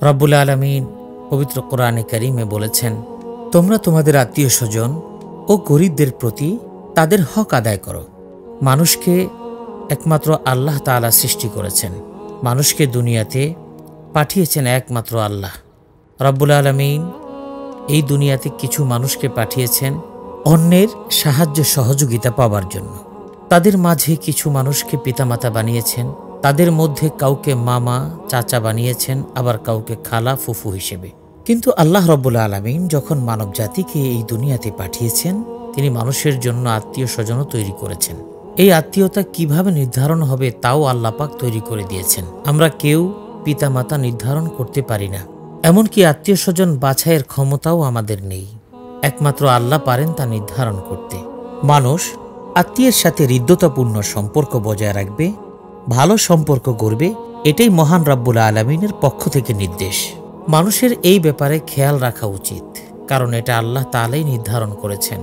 রব্বুল আলামিন পবিত্র কোরআনে কারীমে বলেছেন, তোমরা তোমাদের আত্মীয় স্বজন ও গরিবদের প্রতি তাদের হক আদায় করো। মানুষকে একমাত্র আল্লাহ তাআলা সৃষ্টি করেছেন, মানুষকে দুনিয়াতে পাঠিয়েছেন একমাত্র আল্লাহ। রব্বুল আলামিন এই দুনিয়াতে কিছু মানুষকে পাঠিয়েছেন অন্যের সাহায্য সহযোগিতা পাওয়ার জন্য। তাদের মাঝে কিছু মানুষকে পিতামাতা বানিয়েছেন, তাদের মধ্যে কাউকে মামা চাচা বানিয়েছেন, আবার কাউকে খালা ফুফু হিসেবে। কিন্তু আল্লাহ রব্বুল আলামিন যখন মানব জাতিকে এই দুনিয়াতে পাঠিয়েছেন, তিনি মানুষের জন্য আত্মীয় স্বজনও তৈরি করেছেন। এই আত্মীয়তা কিভাবে নির্ধারণ হবে তাও আল্লাহ পাক তৈরি করে দিয়েছেন। আমরা কেউ পিতামাতা নির্ধারণ করতে পারি না, এমনকি আত্মীয় স্বজন বাছাইয়ের ক্ষমতাও আমাদের নেই। একমাত্র আল্লাহ পারেন তা নির্ধারণ করতে। মানুষ আত্মীয়ের সাথে হৃদ্যতাপূর্ণ সম্পর্ক বজায় রাখবে, ভালো সম্পর্ক গড়বে, এটাই মহান রব্বুল আলামিনের পক্ষ থেকে নির্দেশ। মানুষের এই ব্যাপারে খেয়াল রাখা উচিত, কারণ এটা আল্লাহ তাআলাই নির্ধারণ করেছেন।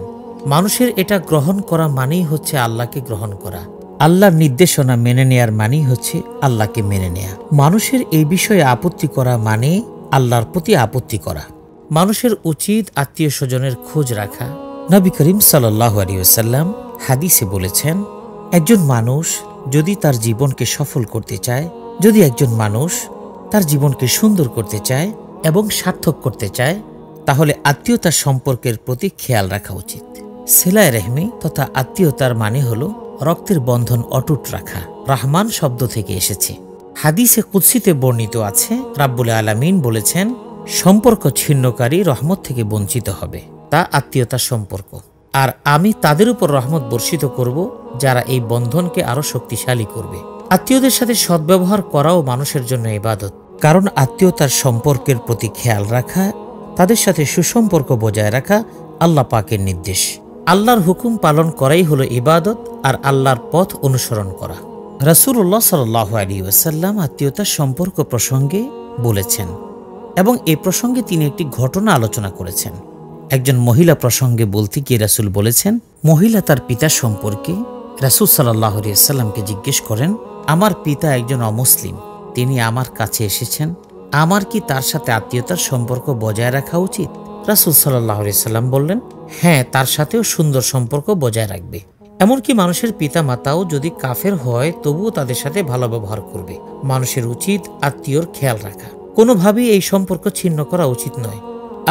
মানুষের এটা গ্রহণ করা মানেই হচ্ছে আল্লাহকে গ্রহণ করা, আল্লাহর নির্দেশনা মেনে নেয়ার মানেই হচ্ছে আল্লাহকে মেনে নেয়া। মানুষের এই বিষয়ে আপত্তি করা মানে আল্লাহর প্রতি আপত্তি করা। মানুষের উচিত আত্মীয় স্বজনের খোঁজ রাখা। নবী করিম সাল্লাল্লাহু আলাইহি ওয়াসাল্লাম হাদিসে বলেছেন, একজন মানুষ যদি তার জীবনকে সফল করতে চায়, যদি একজন মানুষ তার জীবনকে সুন্দর করতে চায় এবং সার্থক করতে চায়, তাহলে আত্মীয়তার সম্পর্কের প্রতি খেয়াল রাখা উচিত। সিলায়ে রহমি তথা আত্মীয়তার মানে হল রক্তের বন্ধন অটুট রাখা। রহমান শব্দ থেকে এসেছে। হাদিসে কুদসিতে বর্ণিত আছে, রাব্বুল আলামিন বলেছেন, সম্পর্ক ছিন্নকারী রহমত থেকে বঞ্চিত হবে, তা আত্মীয়তার সম্পর্ক। আর আমি তাদের উপর রহমত বর্ষিত করব যারা এই বন্ধনকে আরো শক্তিশালী করবে। আত্মীয়দের সাথে সদ্ব্যবহার করাও মানুষের জন্য ইবাদত, কারণ আত্মীয়তার সম্পর্কের প্রতি খেয়াল রাখা, তাদের সাথে সুসম্পর্ক বজায় রাখা আল্লাহ পাকের নির্দেশ। আল্লাহর হুকুম পালন করাই হলো ইবাদত, আর আল্লাহর পথ অনুসরণ করা। রাসূলুল্লাহ সাল্লাল্লাহু আলাইহি ওয়াসাল্লাম আত্মীয়তার সম্পর্ক প্রসঙ্গে বলেছেন এবং এ প্রসঙ্গে তিনি একটি ঘটনা আলোচনা করেছেন। একজন মহিলা প্রসঙ্গে বলতে গিয়ে রাসূল বলেছেন, মহিলা তার পিতা সম্পর্কে রাসূল সাল্লাল্লাহু আলাইহি ওয়াসাল্লামকে জিজ্ঞেস করেন, আমার পিতা একজন অমুসলিম, তিনি আমার কাছে এসেছেন, আমার কি তার সাথে আত্মীয়তার সম্পর্ক বজায় রাখা উচিত? রাসূল সাল্লাল্লাহু আলাইহি ওয়াসাল্লাম বললেন, হ্যাঁ, তার সাথেও সুন্দর সম্পর্ক বজায় রাখবে। এমনকি মানুষের পিতা মাতাও যদি কাফের হয় তবুও তাদের সাথে ভালো ব্যবহার করবে। মানুষের উচিত আত্মীয়র খেয়াল রাখা, কোনোভাবেই এই সম্পর্ক ছিন্ন করা উচিত নয়।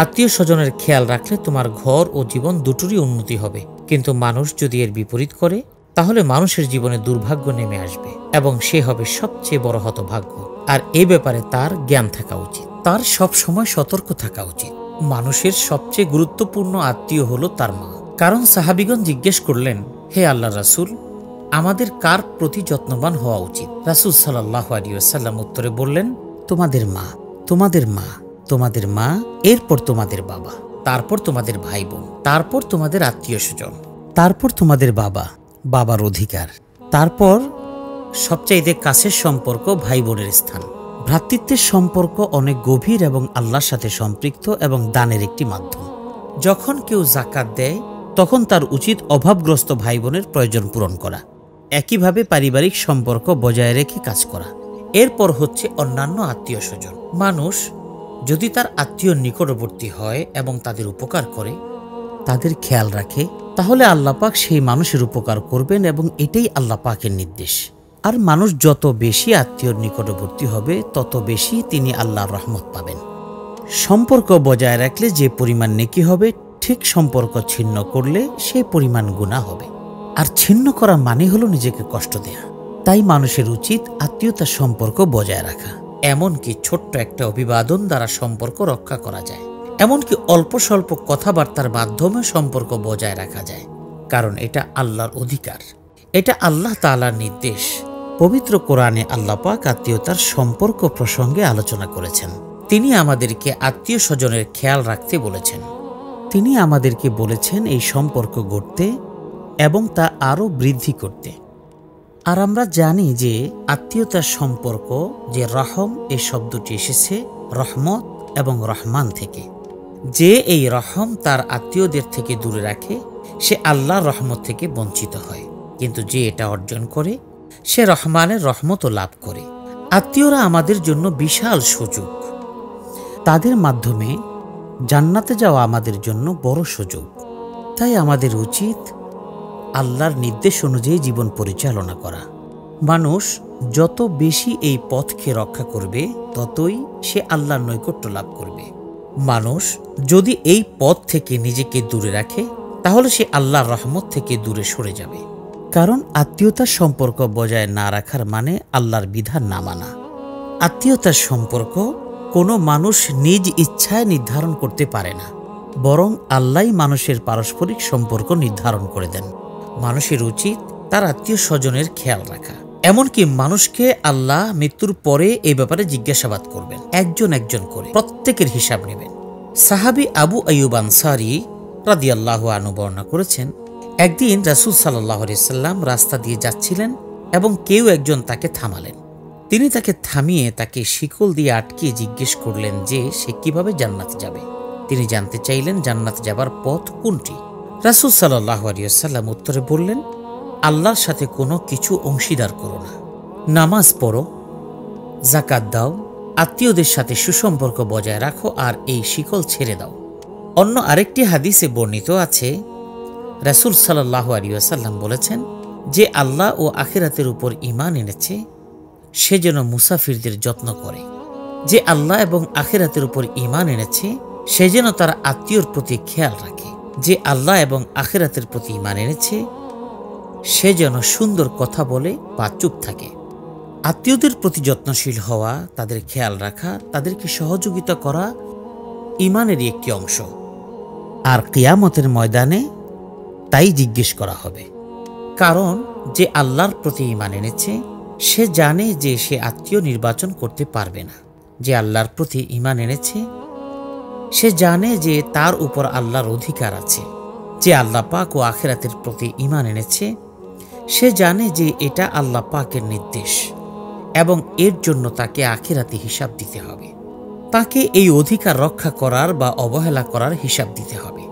আত্মীয় স্বজনের খেয়াল রাখলে তোমার ঘর ও জীবন দুটোরই উন্নতি হবে। কিন্তু মানুষ যদি এর বিপরীত করে, তাহলে মানুষের জীবনে দুর্ভাগ্য নেমে আসবে এবং সে হবে সবচেয়ে বড় হতভাগ্য। আর এ ব্যাপারে তার জ্ঞান থাকা উচিত, তার সব সময় সতর্ক থাকা উচিত। মানুষের সবচেয়ে গুরুত্বপূর্ণ আত্মীয় হলো তার মা। কারণ সাহাবীগণ জিজ্ঞেস করলেন, হে আল্লাহর রাসূল, আমাদের কার প্রতি যত্নবান হওয়া উচিত? রাসূল সাল্লাল্লাহু আলাইহি ওয়াসাল্লাম উত্তরে বললেন, তোমাদের মা, তোমাদের মা, তোমাদের মা, এরপর তোমাদের বাবা, তারপর তোমাদের ভাই বোন, তারপর তোমাদের আত্মীয় স্বজন, তারপর তোমাদের বাবা, বাবার অধিকার, তারপর সবচাইতে কাছের সম্পর্ক ভাই বোনের স্থান। ভ্রাতৃত্বের সম্পর্ক অনেক গভীর এবং আল্লাহর সাথে সম্পৃক্ত এবং দানের একটি মাধ্যম। যখন কেউ যাকাত দেয় তখন তার উচিত অভাবগ্রস্ত ভাই বোনের প্রয়োজন পূরণ করা, একইভাবে পারিবারিক সম্পর্ক বজায় রেখে কাজ করা। এরপর হচ্ছে অন্যান্য আত্মীয় স্বজন। মানুষ যদি তার আত্মীয় নিকটবর্তী হয় এবং তাদের উপকার করে, তাদের খেয়াল রাখে, তাহলে আল্লাহ পাক সেই মানুষের উপকার করবেন এবং এটাই আল্লাহ পাকের নির্দেশ। আর মানুষ যত বেশি আত্মীয়র নিকটবর্তী হবে তত বেশি তিনি আল্লাহর রহমত পাবেন। সম্পর্ক বজায় রাখলে যে পরিমাণ নেকি হবে, ঠিক সম্পর্ক ছিন্ন করলে সেই পরিমাণ গুনাহ হবে। আর ছিন্ন করা মানে হলো নিজেকে কষ্ট দেয়া। তাই মানুষের উচিত আত্মীয়তার সম্পর্ক বজায় রাখা। এমনকি ছোট্ট একটা অভিবাদন দ্বারা সম্পর্ক রক্ষা করা যায়, এমনকি অল্প স্বল্প কথাবার্তার মাধ্যমে সম্পর্ক বজায় রাখা যায়, কারণ এটা আল্লাহর অধিকার, এটা আল্লাহ তাআলার নির্দেশ। পবিত্র কোরআনে আল্লাহ পাক আত্মীয়তার সম্পর্ক প্রসঙ্গে আলোচনা করেছেন। তিনি আমাদেরকে আত্মীয় স্বজনের খেয়াল রাখতে বলেছেন। তিনি আমাদেরকে বলেছেন এই সম্পর্ক গড়তে এবং তা আরও বৃদ্ধি করতে। আর আমরা জানি যে আত্মীয়তার সম্পর্ক, যে রহম এই শব্দটি এসেছে রহমত এবং রহমান থেকে। যে এই রহম তার আত্মীয়দের থেকে দূরে রাখে সে আল্লাহর রহমত থেকে বঞ্চিত হয়, কিন্তু যে এটা অর্জন করে সে রহমানের রহমতও লাভ করে। আত্মীয়রা আমাদের জন্য বিশাল সুযোগ। তাদের মাধ্যমে জান্নাতে যাওয়া আমাদের জন্য বড় সুযোগ। তাই আমাদের উচিত আল্লাহর নির্দেশ অনুযায়ী জীবন পরিচালনা করা। মানুষ যত বেশি এই পথকে রক্ষা করবে, ততই সে আল্লাহর নৈকট্য লাভ করবে। মানুষ যদি এই পথ থেকে নিজেকে দূরে রাখে, তাহলে সে আল্লাহর রহমত থেকে দূরে সরে যাবে। কারণ আত্মীয়তার সম্পর্ক বজায় না রাখার মানে আল্লাহর বিধান না মানা। আত্মীয়তার সম্পর্ক কোনো মানুষ নিজ ইচ্ছায় নির্ধারণ করতে পারে না, বরং আল্লাহই মানুষের পারস্পরিক সম্পর্ক নির্ধারণ করে দেন। মানুষের উচিত তার আত্মীয় স্বজনের খেয়াল রাখা। এমনকি মানুষকে আল্লাহ মৃত্যুর পরে এই ব্যাপারে জিজ্ঞাসাবাদ করবেন, একজন একজন করে প্রত্যেকের হিসাব নেবেন। সাহাবী আবু আইয়ুব আনসারী রাদিয়াল্লাহু আনহু বর্ণনা করেছেন, একদিন রাসূল সাল্লাল্লাহু আলাইহি সাল্লাম রাস্তা দিয়ে যাচ্ছিলেন এবং কেউ একজন তাকে থামালেন। তিনি তাকে থামিয়ে তাকে শিকল দিয়ে আটকিয়ে জিজ্ঞেস করলেন যে সে কিভাবে জান্নাতে যাবে। তিনি জানতে চাইলেন জান্নাতে যাবার পথ কোনটি। রাসূল সাল্লাল্লাহু আলাইহি সাল্লাম উত্তরে বললেন, আল্লাহর সাথে কোনো কিছু অংশীদার করো না, নামাজ পড়ো, যাকাত দাও, আত্মীয়দের সাথে সুসম্পর্ক বজায় রাখো, আর এই শিকল ছেড়ে দাও। অন্য আরেকটি হাদিসে বর্ণিত আছে, রাসূল সাল্লাল্লাহু আলাইহি ওয়াসাল্লাম বলেছেন, যে আল্লাহ ও আখিরাতের উপর ঈমান এনেছে সে যেন মুসাফিরদের যত্ন করে। যে আল্লাহ এবং আখিরাতের উপর ঈমান এনেছে সে যেন তার আত্মীয়র প্রতি খেয়াল রাখে। যে আল্লাহ এবং আখিরাতের প্রতি ঈমান এনেছে সে যেন সুন্দর কথা বলে বা চুপ থাকে। আত্মীয়দের প্রতি যত্নশীল হওয়া, তাদের খেয়াল রাখা, তাদেরকে সহযোগিতা করা ঈমানেরই একটি অংশ। আর কিয়ামতের ময়দানে তাই জিজ্ঞেস করা হবে। কারণ যে আল্লাহর প্রতি ঈমান এনেছে সে জানে যে সে আত্মীয় নির্বাচন করতে পারবে না। যে আল্লাহর প্রতি ঈমান এনেছে সে জানে যে তার উপর আল্লাহর অধিকার আছে। যে আল্লাহ পাক ও আখিরাতের প্রতি ঈমান এনেছে সে জানে যে এটা আল্লাহ পাকের নির্দেশ এবং এর জন্য তাকে আখিরাতে হিসাব দিতে হবে। তাকে এই অধিকার রক্ষা করার বা অবহেলা করার হিসাব দিতে হবে।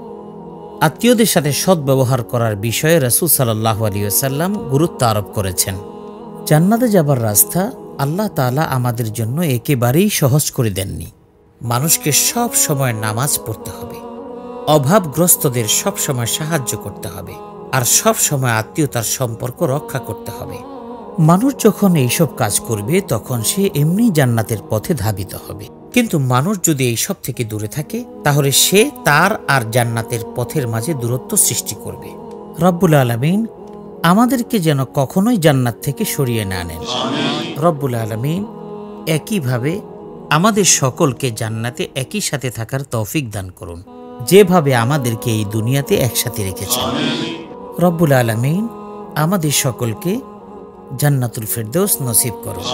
আত্মীয়দের সাথে সদ্ব্যবহার করার বিষয়ে রাসূল সাল্লাল্লাহু আলাইহি ওয়াসাল্লাম গুরুত্ব আরোপ করেছেন। জান্নাতে যাবার রাস্তা আল্লাহ তাআলা আমাদের জন্য একেবারেই সহজ করে দেননি। মানুষকে সব সময় নামাজ পড়তে হবে, অভাবগ্রস্তদের সব সময় সাহায্য করতে হবে, আর সব সময় আত্মীয়তার সম্পর্ক রক্ষা করতে হবে। মানুষ যখন এইসব কাজ করবে তখন সে এমনি জান্নাতের পথে ধাবিত হবে। কিন্তু মানুষ যদি এইসব থেকে দূরে থাকে তাহলে সে তার আর জান্নাতের পথের মাঝে দূরত্ব সৃষ্টি করবে। রব্বুল আলামিন আমাদেরকে যেন কখনোই জান্নাত থেকে সরিয়ে না নেন। রব্বুল আলামিন একইভাবে আমাদের সকলকে জান্নাতে একই সাথে থাকার তৌফিক দান করুন, যেভাবে আমাদেরকে এই দুনিয়াতে একসাথে রেখেছেন। রব্বুল আলামিন আমাদের সকলকে জান্নাতুল ফেরদৌস নসিব করুন।